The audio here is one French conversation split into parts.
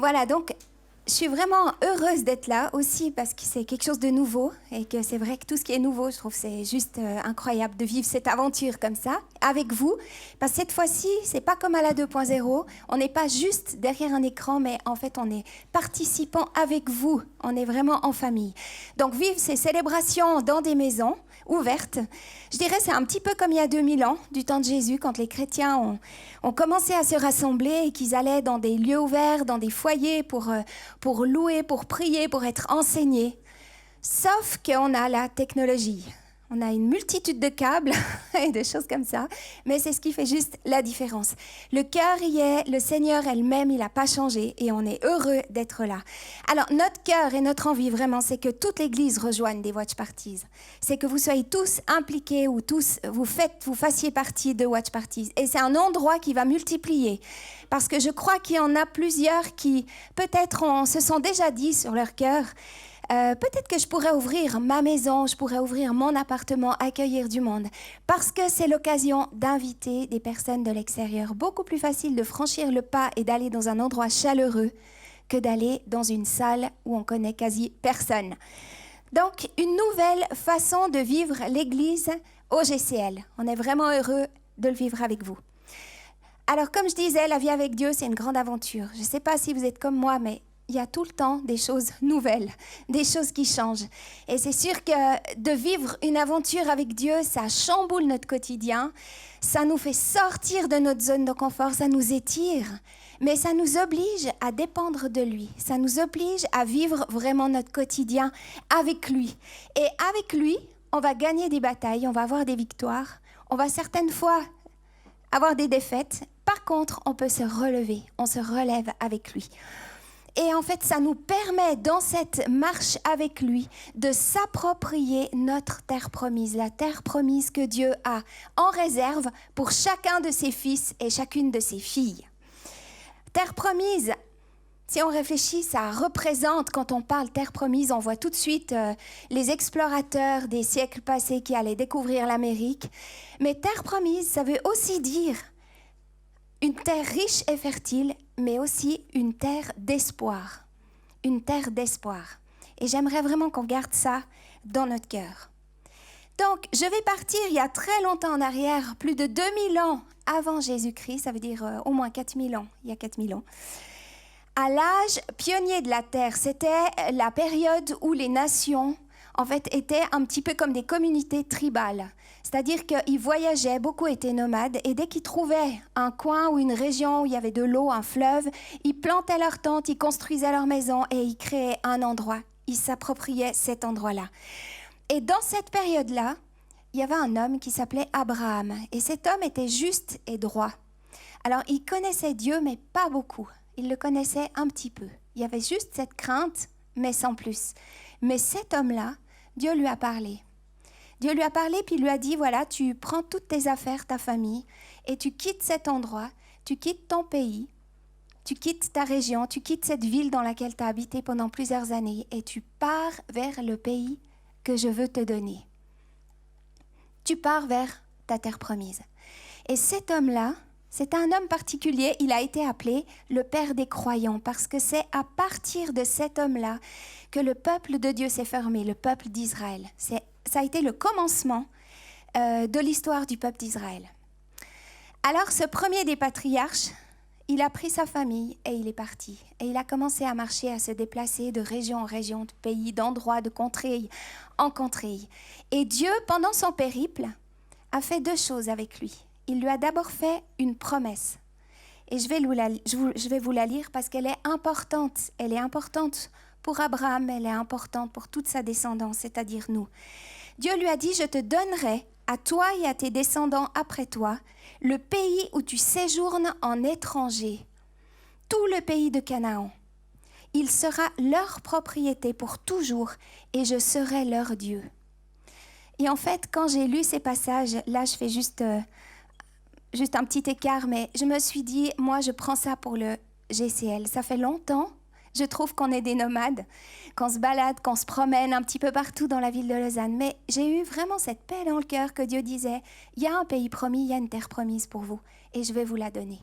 Voilà, donc je suis vraiment heureuse d'être là aussi parce que c'est quelque chose de nouveau et que c'est vrai que tout ce qui est nouveau, je trouve que c'est juste incroyable de vivre cette aventure comme ça avec vous. Parce que cette fois-ci, c'est pas comme à la 2.0, on n'est pas juste derrière un écran, mais en fait on est participant avec vous, on est vraiment en famille. Donc vivre ces célébrations dans des maisons ouvertes, je dirais c'est un petit peu comme il y a 2000 ans, du temps de Jésus, quand les chrétiens ont commencé à se rassembler et qu'ils allaient dans des lieux ouverts, dans des foyers pour louer, pour prier, pour être enseignés. Sauf qu'on a la technologie. On a une multitude de câbles et de choses comme ça, mais c'est ce qui fait juste la différence. Le cœur y est, le Seigneur elle-même, il n'a pas changé et on est heureux d'être là. Alors, notre cœur et notre envie, vraiment, c'est que toute l'Église rejoigne des Watch Parties. C'est que vous soyez tous impliqués ou tous, vous fassiez partie de Watch Parties. Et c'est un endroit qui va multiplier. Parce que je crois qu'il y en a plusieurs qui, peut-être, se sont déjà dit sur leur cœur, peut-être que je pourrais ouvrir ma maison, je pourrais ouvrir mon appartement, accueillir du monde. Parce que c'est l'occasion d'inviter des personnes de l'extérieur. Beaucoup plus facile de franchir le pas et d'aller dans un endroit chaleureux que d'aller dans une salle où on connaît quasi personne. Donc, une nouvelle façon de vivre l'Église au GCL. On est vraiment heureux de le vivre avec vous. Alors, comme je disais, la vie avec Dieu, c'est une grande aventure. Je ne sais pas si vous êtes comme moi, mais il y a tout le temps des choses nouvelles, des choses qui changent. Et c'est sûr que de vivre une aventure avec Dieu, ça chamboule notre quotidien, ça nous fait sortir de notre zone de confort, ça nous étire, mais ça nous oblige à dépendre de lui. Ça nous oblige à vivre vraiment notre quotidien avec lui. Et avec lui, on va gagner des batailles, on va avoir des victoires, on va certaines fois avoir des défaites. Par contre, on peut se relever, on se relève avec lui. Et en fait, ça nous permet, dans cette marche avec lui, de s'approprier notre terre promise, la terre promise que Dieu a en réserve pour chacun de ses fils et chacune de ses filles. Terre promise, si on réfléchit, ça représente, quand on parle terre promise, on voit tout de suite les explorateurs des siècles passés qui allaient découvrir l'Amérique. Mais terre promise, ça veut aussi dire une terre riche et fertile, mais aussi une terre d'espoir. Une terre d'espoir. Et j'aimerais vraiment qu'on garde ça dans notre cœur. Donc, je vais partir il y a très longtemps en arrière, plus de 2000 ans avant Jésus-Christ, ça veut dire au moins 4000 ans, il y a 4000 ans. À l'âge pionnier de la terre, c'était la période où les nations, en fait, étaient un petit peu comme des communautés tribales. C'est-à-dire qu'ils voyageaient, beaucoup étaient nomades, et dès qu'ils trouvaient un coin ou une région où il y avait de l'eau, un fleuve, ils plantaient leur tente, ils construisaient leur maison et ils créaient un endroit. Ils s'appropriaient cet endroit-là. Et dans cette période-là, il y avait un homme qui s'appelait Abraham. Et cet homme était juste et droit. Alors, il connaissait Dieu, mais pas beaucoup. Il le connaissait un petit peu. Il y avait juste cette crainte, mais sans plus. Mais cet homme-là, Dieu lui a parlé. Dieu lui a parlé, puis il lui a dit, voilà, tu prends toutes tes affaires, ta famille, et tu quittes cet endroit, tu quittes ton pays, tu quittes ta région, tu quittes cette ville dans laquelle tu as habité pendant plusieurs années, et tu pars vers le pays que je veux te donner. Tu pars vers ta terre promise. Et cet homme-là, c'est un homme particulier, il a été appelé le père des croyants, parce que c'est à partir de cet homme-là que le peuple de Dieu s'est formé, le peuple d'Israël. Ça a été le commencement de l'histoire du peuple d'Israël. Alors, ce premier des patriarches, il a pris sa famille et il est parti. Et il a commencé à marcher, à se déplacer de région en région, de pays, d'endroit, de contrée en contrée. Et Dieu, pendant son périple, a fait deux choses avec lui. Il lui a d'abord fait une promesse. Et je vais vous la lire parce qu'elle est importante. Elle est importante pour Abraham, elle est importante pour toute sa descendance, c'est-à-dire nous. Dieu lui a dit, je te donnerai à toi et à tes descendants après toi le pays où tu séjournes en étranger, tout le pays de Canaan. Il sera leur propriété pour toujours et je serai leur Dieu. Et en fait, quand j'ai lu ces passages, là je fais juste un petit écart, mais je me suis dit, moi je prends ça pour le GCL. Ça fait longtemps, je trouve qu'on est des nomades, qu'on se balade, qu'on se promène un petit peu partout dans la ville de Lausanne. Mais j'ai eu vraiment cette paix dans le cœur que Dieu disait, il y a un pays promis, il y a une terre promise pour vous et je vais vous la donner.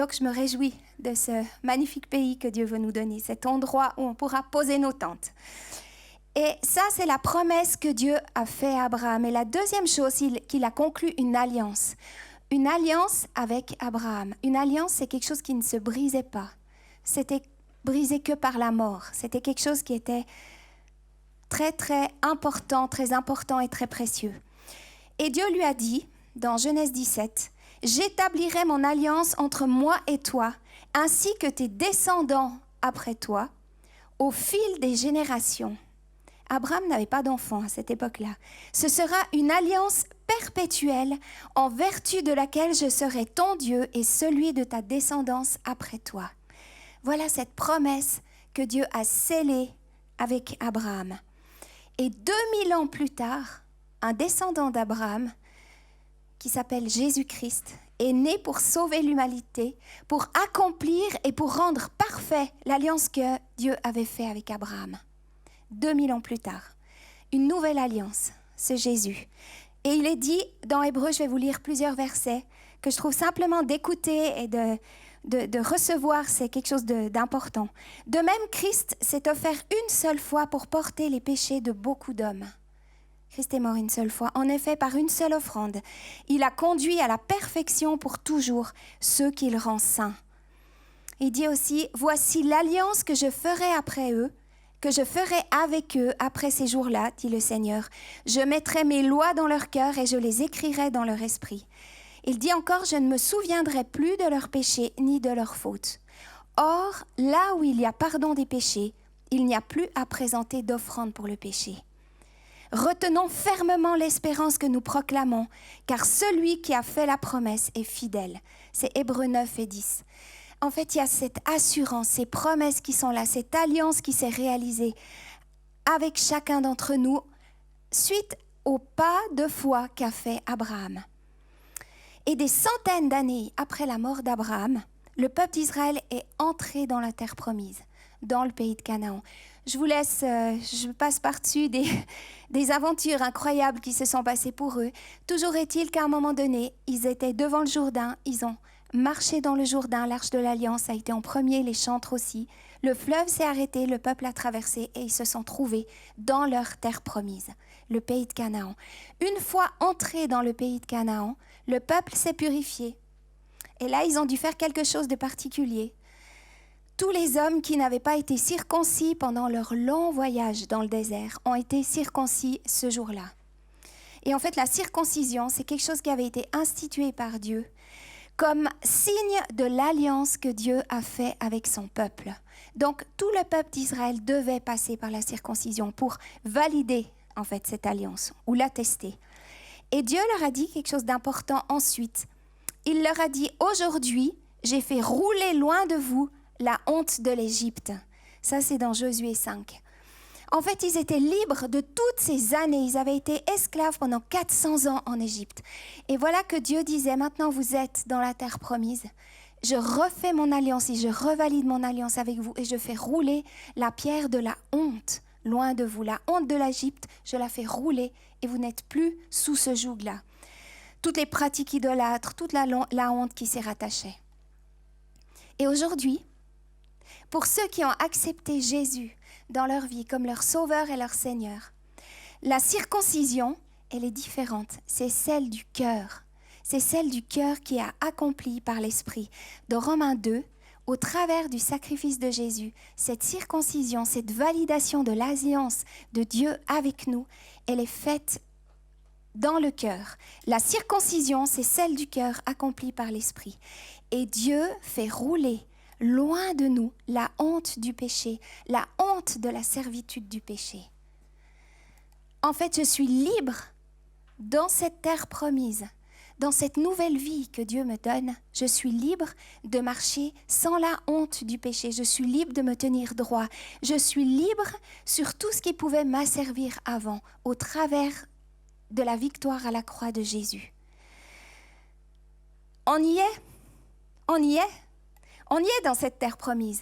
Donc je me réjouis de ce magnifique pays que Dieu veut nous donner, cet endroit où on pourra poser nos tentes. Et ça, c'est la promesse que Dieu a faite à Abraham. Et la deuxième chose, qu'il a conclu une alliance. Une alliance avec Abraham. Une alliance, c'est quelque chose qui ne se brisait pas. C'était brisé que par la mort. C'était quelque chose qui était très, très important et très précieux. Et Dieu lui a dit, dans Genèse 17, « J'établirai mon alliance entre moi et toi, ainsi que tes descendants après toi, au fil des générations. » Abraham n'avait pas d'enfant à cette époque-là. « Ce sera une alliance perpétuelle en vertu de laquelle je serai ton Dieu et celui de ta descendance après toi. » Voilà cette promesse que Dieu a scellée avec Abraham. Et 2000 ans plus tard, un descendant d'Abraham, qui s'appelle Jésus-Christ, est né pour sauver l'humanité, pour accomplir et pour rendre parfait l'alliance que Dieu avait faite avec Abraham. 2000 ans plus tard, une nouvelle alliance, c'est Jésus. Et il est dit dans Hébreux, je vais vous lire plusieurs versets, que je trouve simplement d'écouter et de recevoir, c'est quelque chose d'important. De même, Christ s'est offert une seule fois pour porter les péchés de beaucoup d'hommes. Christ est mort une seule fois. En effet, par une seule offrande, il a conduit à la perfection pour toujours ceux qu'il rend saints. Il dit aussi, « Voici l'alliance que je ferai après eux, que je ferai avec eux après ces jours-là, dit le Seigneur. Je mettrai mes lois dans leur cœur et je les écrirai dans leur esprit. » Il dit encore, « Je ne me souviendrai plus de leurs péchés ni de leurs fautes. » Or, là où il y a pardon des péchés, il n'y a plus à présenter d'offrande pour le péché. Retenons fermement l'espérance que nous proclamons, car celui qui a fait la promesse est fidèle. C'est Hébreux 9 et 10. En fait, il y a cette assurance, ces promesses qui sont là, cette alliance qui s'est réalisée avec chacun d'entre nous suite au pas de foi qu'a fait Abraham. Et des centaines d'années après la mort d'Abraham, le peuple d'Israël est entré dans la terre promise, dans le pays de Canaan. Je vous laisse, je passe par-dessus des aventures incroyables qui se sont passées pour eux. Toujours est-il qu'à un moment donné, ils étaient devant le Jourdain, ils ont marché dans le Jourdain, l'arche de l'Alliance a été en premier, les chantres aussi. Le fleuve s'est arrêté, le peuple a traversé et ils se sont trouvés dans leur terre promise, le pays de Canaan. Une fois entrés dans le pays de Canaan, le peuple s'est purifié. Et là, ils ont dû faire quelque chose de particulier. Tous les hommes qui n'avaient pas été circoncis pendant leur long voyage dans le désert ont été circoncis ce jour-là. Et en fait, la circoncision, c'est quelque chose qui avait été institué par Dieu comme signe de l'alliance que Dieu a fait avec son peuple. Donc, tout le peuple d'Israël devait passer par la circoncision pour valider en fait cette alliance ou l'attester. Et Dieu leur a dit quelque chose d'important ensuite. Il leur a dit, « Aujourd'hui, j'ai fait rouler loin de vous la honte de l'Égypte. » Ça, c'est dans Josué 5. En fait, ils étaient libres de toutes ces années. Ils avaient été esclaves pendant 400 ans en Égypte. Et voilà que Dieu disait, maintenant vous êtes dans la terre promise. Je refais mon alliance et je revalide mon alliance avec vous et je fais rouler la pierre de la honte loin de vous. La honte de l'Égypte, je la fais rouler et vous n'êtes plus sous ce joug-là. Toutes les pratiques idolâtres, toute la honte qui s'y rattachait. Et aujourd'hui, pour ceux qui ont accepté Jésus dans leur vie comme leur sauveur et leur Seigneur, la circoncision, elle est différente. C'est celle du cœur. C'est celle du cœur qui est accomplie par l'Esprit. Dans Romains 2, au travers du sacrifice de Jésus, cette circoncision, cette validation de l'alliance de Dieu avec nous, elle est faite dans le cœur. La circoncision, c'est celle du cœur accomplie par l'Esprit. Et Dieu fait rouler loin de nous la honte du péché, la honte de la servitude du péché. En fait, je suis libre dans cette terre promise, dans cette nouvelle vie que Dieu me donne. Je suis libre de marcher sans la honte du péché. Je suis libre de me tenir droit. Je suis libre sur tout ce qui pouvait m'asservir avant, au travers de la victoire à la croix de Jésus. On y est. On y est. On y est dans cette terre promise.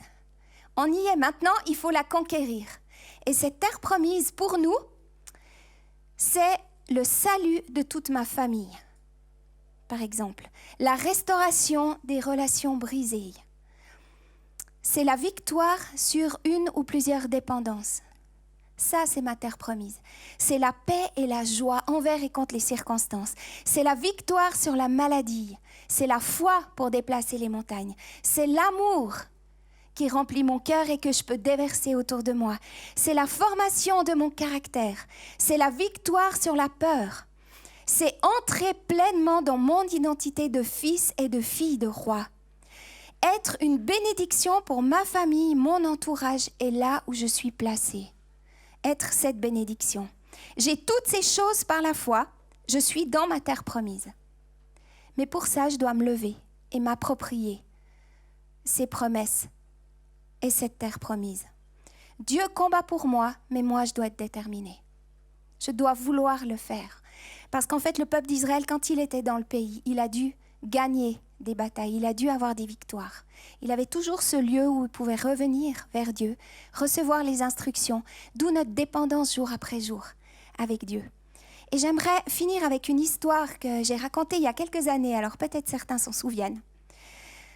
On y est maintenant, il faut la conquérir. Et cette terre promise, pour nous, c'est le salut de toute ma famille. par exemple, la restauration des relations brisées. C'est la victoire sur une ou plusieurs dépendances. Ça, c'est ma terre promise. C'est la paix et la joie envers et contre les circonstances. C'est la victoire sur la maladie. C'est la foi pour déplacer les montagnes. C'est l'amour qui remplit mon cœur et que je peux déverser autour de moi. C'est la formation de mon caractère. C'est la victoire sur la peur. C'est entrer pleinement dans mon identité de fils et de fille de roi. Être une bénédiction pour ma famille, mon entourage et là où je suis placée. Être cette bénédiction. J'ai toutes ces choses par la foi. Je suis dans ma terre promise. Mais pour ça, je dois me lever et m'approprier ces promesses et cette terre promise. Dieu combat pour moi, mais moi, je dois être déterminée. Je dois vouloir le faire. Parce qu'en fait, le peuple d'Israël, quand il était dans le pays, il a dû gagner des batailles, il a dû avoir des victoires. Il avait toujours ce lieu où il pouvait revenir vers Dieu, recevoir les instructions, d'où notre dépendance jour après jour avec Dieu. Et j'aimerais finir avec une histoire que j'ai racontée il y a quelques années, alors peut-être certains s'en souviennent.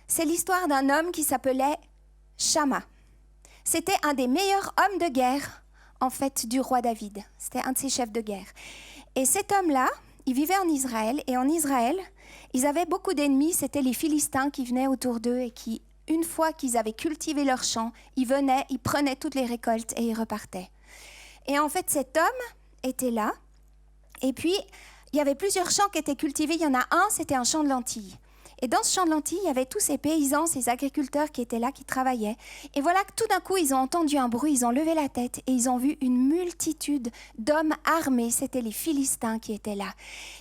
C'est l'histoire d'un homme qui s'appelait Shamma. C'était un des meilleurs hommes de guerre, en fait, du roi David. C'était un de ses chefs de guerre. Et cet homme-là, il vivait en Israël, et en Israël, ils avaient beaucoup d'ennemis, c'était les Philistins qui venaient autour d'eux et qui, une fois qu'ils avaient cultivé leurs champs, ils venaient, ils prenaient toutes les récoltes et ils repartaient. Et en fait, cet homme était là, et puis il y avait plusieurs champs qui étaient cultivés. Il y en a un, c'était un champ de lentilles. Et dans ce champ de lentilles, il y avait tous ces paysans, ces agriculteurs qui étaient là, qui travaillaient. Et voilà que tout d'un coup, ils ont entendu un bruit, ils ont levé la tête et ils ont vu une multitude d'hommes armés. C'était les Philistins qui étaient là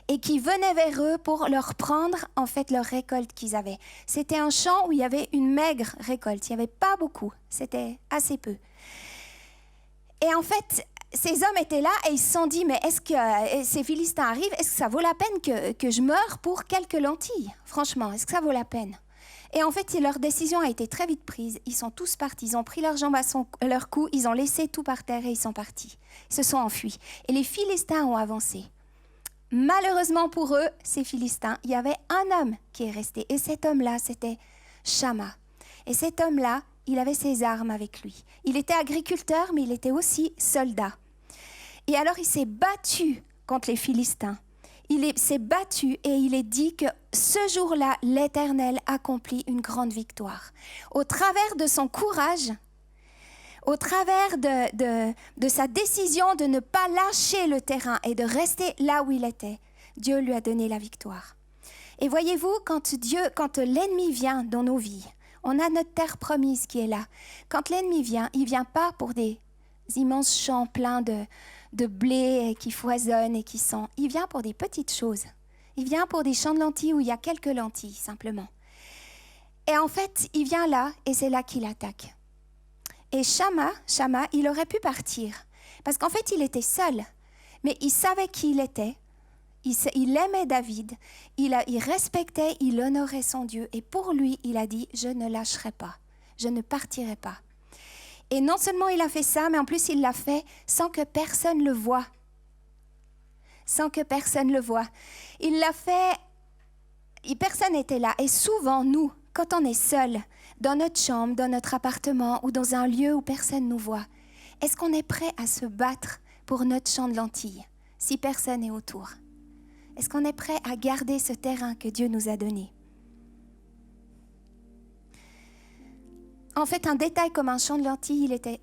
et qui venaient vers eux pour leur prendre en fait leur récolte qu'ils avaient. C'était un champ où il y avait une maigre récolte. Il n'y avait pas beaucoup, c'était assez peu. Et en fait, ces hommes étaient là et ils se sont dit, mais est-ce que ces Philistins arrivent, est-ce que ça vaut la peine que je meure pour quelques lentilles? Franchement, est-ce que ça vaut la peine? Et en fait, leur décision a été très vite prise. Ils sont tous partis, ils ont pris leurs jambes à leur cou, ils ont laissé tout par terre et ils sont partis. Ils se sont enfuis. Et les Philistins ont avancé. Malheureusement pour eux, ces Philistins, il y avait un homme qui est resté. Et cet homme-là, c'était Shamma. Et cet homme-là, il avait ses armes avec lui. Il était agriculteur, mais il était aussi soldat. Et alors, il s'est battu contre les Philistins. Il s'est battu et il est dit que ce jour-là, l'Éternel accomplit une grande victoire. Au travers de son courage, au travers de sa décision de ne pas lâcher le terrain et de rester là où il était, Dieu lui a donné la victoire. Et voyez-vous, quand l'ennemi vient dans nos vies, on a notre terre promise qui est là. Quand l'ennemi vient, il ne vient pas pour des immenses champs pleins de blé qui foisonnent et qui sont... Il vient pour des petites choses. Il vient pour des champs de lentilles où il y a quelques lentilles, simplement. Et en fait, il vient là et c'est là qu'il attaque. Et Shamma, il aurait pu partir. Parce qu'en fait, il était seul. Mais il savait qui il était. Il aimait David, il respectait, il honorait son Dieu. Et pour lui, il a dit, je ne lâcherai pas, je ne partirai pas. Et non seulement il a fait ça, mais en plus il l'a fait sans que personne le voie. Sans que personne le voie. Il l'a fait, et personne n'était là. Et souvent, nous, quand on est seul, dans notre chambre, dans notre appartement ou dans un lieu où personne nous voit, est-ce qu'on est prêt à se battre pour notre champ de lentilles, si personne n'est autour? Est-ce qu'on est prêt à garder ce terrain que Dieu nous a donné? En fait, un détail comme un champ de lentilles, il était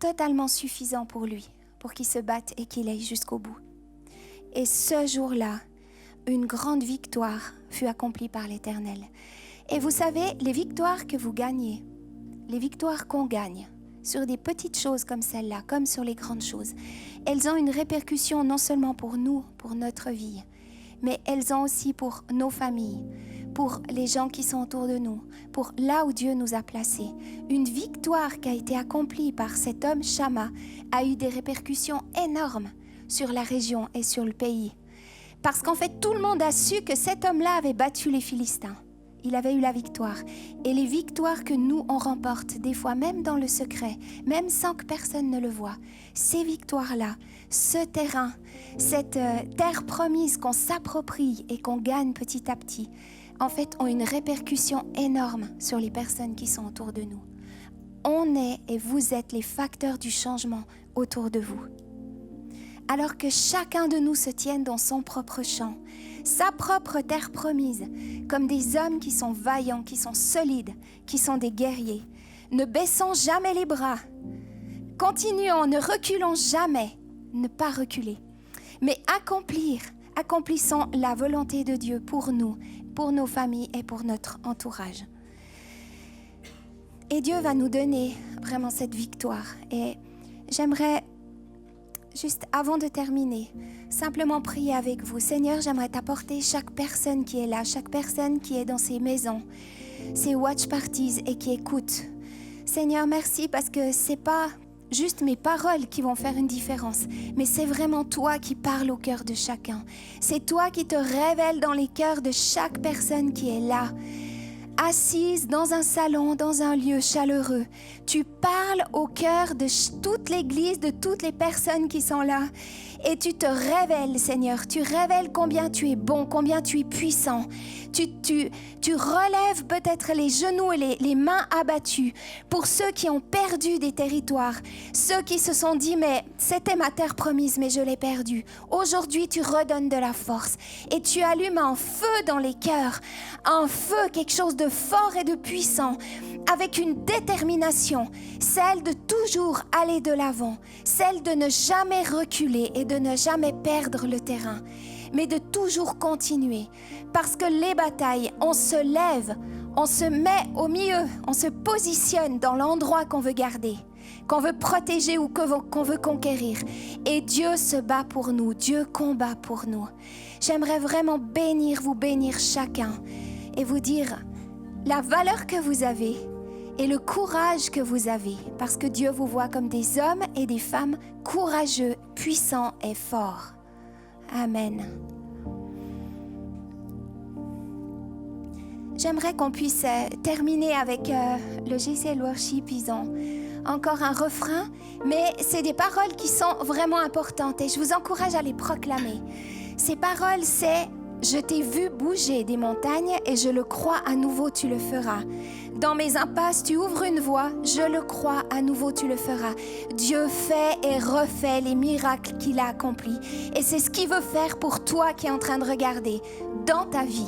totalement suffisant pour lui, pour qu'il se batte et qu'il aille jusqu'au bout. Et ce jour-là, une grande victoire fut accomplie par l'Éternel. Et vous savez, les victoires que vous gagnez, les victoires qu'on gagne, sur des petites choses comme celle-là, comme sur les grandes choses, elles ont une répercussion non seulement pour nous, pour notre vie, mais elles ont aussi pour nos familles, pour les gens qui sont autour de nous, pour là où Dieu nous a placés. Une victoire qui a été accomplie par cet homme Shamma a eu des répercussions énormes sur la région et sur le pays. Parce qu'en fait, tout le monde a su que cet homme-là avait battu les Philistins. il avait eu la victoire. Et les victoires que nous, on remporte, des fois même dans le secret, même sans que personne ne le voie, ces victoires-là, ce terrain, cette terre promise qu'on s'approprie et qu'on gagne petit à petit, en fait, ont une répercussion énorme sur les personnes qui sont autour de nous. On est et vous êtes les facteurs du changement autour de vous. Alors que chacun de nous se tienne dans son propre champ, sa propre terre promise, comme des hommes qui sont vaillants, qui sont solides, qui sont des guerriers. Ne baissons jamais les bras, continuons, ne reculons jamais, ne pas reculer, mais accomplissons la volonté de Dieu pour nous, pour nos familles et pour notre entourage. Et Dieu va nous donner vraiment cette victoire. Et j'aimerais, juste avant de terminer, simplement prier avec vous. Seigneur, j'aimerais t'apporter chaque personne qui est là, chaque personne qui est dans ces maisons, ces watch parties et qui écoute. Seigneur, merci parce que c'est pas juste mes paroles qui vont faire une différence, mais c'est vraiment toi qui parles au cœur de chacun. C'est toi qui te révèles dans les cœurs de chaque personne qui est là, assise dans un salon, dans un lieu chaleureux. Tu parles au cœur de toute l'Église, de toutes les personnes qui sont là. Et tu te révèles, Seigneur. Tu révèles combien tu es bon, combien tu es puissant. Tu relèves peut-être les genoux et les mains abattues pour ceux qui ont perdu des territoires. Ceux qui se sont dit, mais c'était ma terre promise, mais je l'ai perdue. Aujourd'hui, tu redonnes de la force. Et tu allumes un feu dans les cœurs. Un feu, quelque chose de fort et de puissant. Avec une détermination, celle de toujours aller de l'avant, celle de ne jamais reculer et de ne jamais perdre le terrain, mais de toujours continuer. Parce que les batailles, on se lève, on se met au milieu, on se positionne dans l'endroit qu'on veut garder, qu'on veut protéger ou qu'on veut conquérir. Et Dieu se bat pour nous, Dieu combat pour nous. J'aimerais vraiment vous bénir chacun et vous dire la valeur que vous avez et le courage que vous avez, parce que Dieu vous voit comme des hommes et des femmes courageux, puissants et forts. Amen. J'aimerais qu'on puisse terminer avec le GCL Worship. Ils ont encore un refrain, mais c'est des paroles qui sont vraiment importantes et je vous encourage à les proclamer. Ces paroles, c'est « Je t'ai vu bouger des montagnes et je le crois, à nouveau tu le feras. Dans mes impasses, tu ouvres une voie, je le crois, à nouveau tu le feras. Dieu fait et refait les miracles qu'il a accomplis. Et c'est ce qu'il veut faire pour toi qui es en train de regarder dans ta vie. »